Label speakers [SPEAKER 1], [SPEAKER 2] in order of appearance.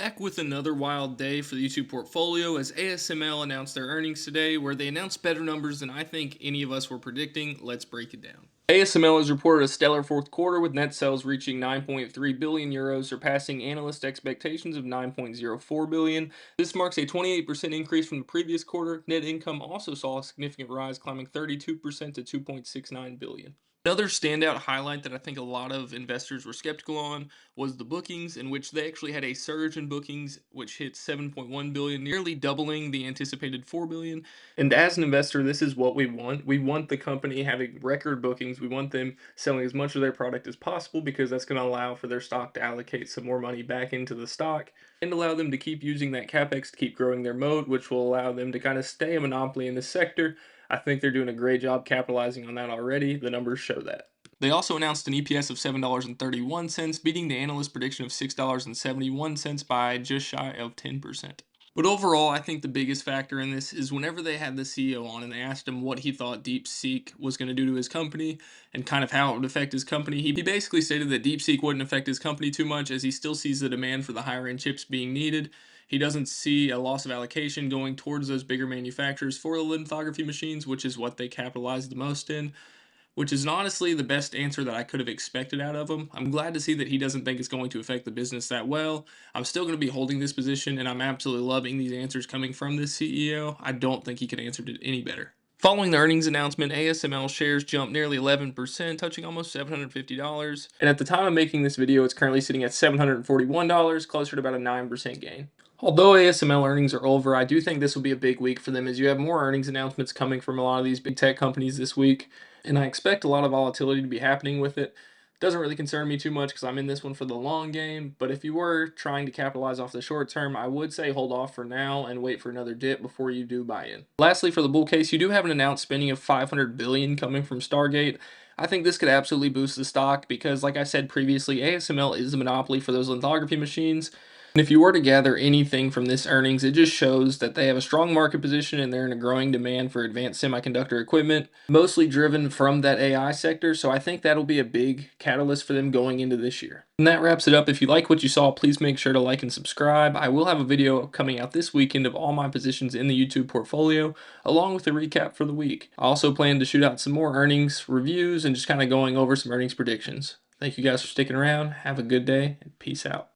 [SPEAKER 1] Back with another wild day for the YouTube portfolio as ASML announced their earnings today, where they announced better numbers than I think any of us were predicting. Let's break it down. ASML has reported a stellar fourth quarter with net sales reaching 9.3 billion euros, surpassing analyst expectations of 9.04 billion. This marks a 28% increase from the previous quarter. Net income also saw a significant rise, climbing 32% to 2.69 billion. Another standout highlight that I think a lot of investors were skeptical on was the bookings, in which they actually had a surge in bookings, which hit 7.1 billion, nearly doubling the anticipated 4 billion. And as an investor, this is what we want. We want the company having record bookings. We want them selling as much of their product as possible because that's going to allow for their stock to allocate some more money back into the stock and allow them to keep using that capex to keep growing their moat, which will allow them to kind of stay a monopoly in this sector. I think they're doing a great job capitalizing on that already. The numbers show that. They also announced an EPS of $7.31, beating the analyst prediction of $6.71 by just shy of 10%. But overall, I think the biggest factor in this is whenever they had the CEO on and they asked him what he thought DeepSeek was going to do to his company and kind of how it would affect his company, he basically stated that DeepSeek wouldn't affect his company too much as he still sees the demand for the higher end chips being needed. He doesn't see a loss of allocation going towards those bigger manufacturers for the lithography machines, which is what they capitalize the most in, which is honestly the best answer that I could have expected out of him. I'm glad to see that he doesn't think it's going to affect the business that well. I'm still going to be holding this position, and I'm absolutely loving these answers coming from this CEO. I don't think he could answer it any better. Following the earnings announcement, ASML shares jumped nearly 11%, touching almost $750. And at the time of making this video, it's currently sitting at $741, closer to about a 9% gain. Although ASML earnings are over, I do think this will be a big week for them as you have more earnings announcements coming from a lot of these big tech companies this week, and I expect a lot of volatility to be happening with it. Doesn't really concern me too much because I'm in this one for the long game, but if you were trying to capitalize off the short term, I would say hold off for now and wait for another dip before you do buy in. Lastly, for the bull case, you do have an announced spending of 500 billion coming from Stargate. I think this could absolutely boost the stock because, like I said previously, ASML is a monopoly for those lithography machines. And if you were to gather anything from this earnings, it just shows that they have a strong market position and they're in a growing demand for advanced semiconductor equipment, mostly driven from that AI sector. So I think that'll be a big catalyst for them going into this year. And that wraps it up. If you like what you saw, please make sure to like and subscribe. I will have a video coming out this weekend of all my positions in the YouTube portfolio, along with a recap for the week. I also plan to shoot out some more earnings reviews and just kind of going over some earnings predictions. Thank you guys for sticking around. Have a good day and peace out.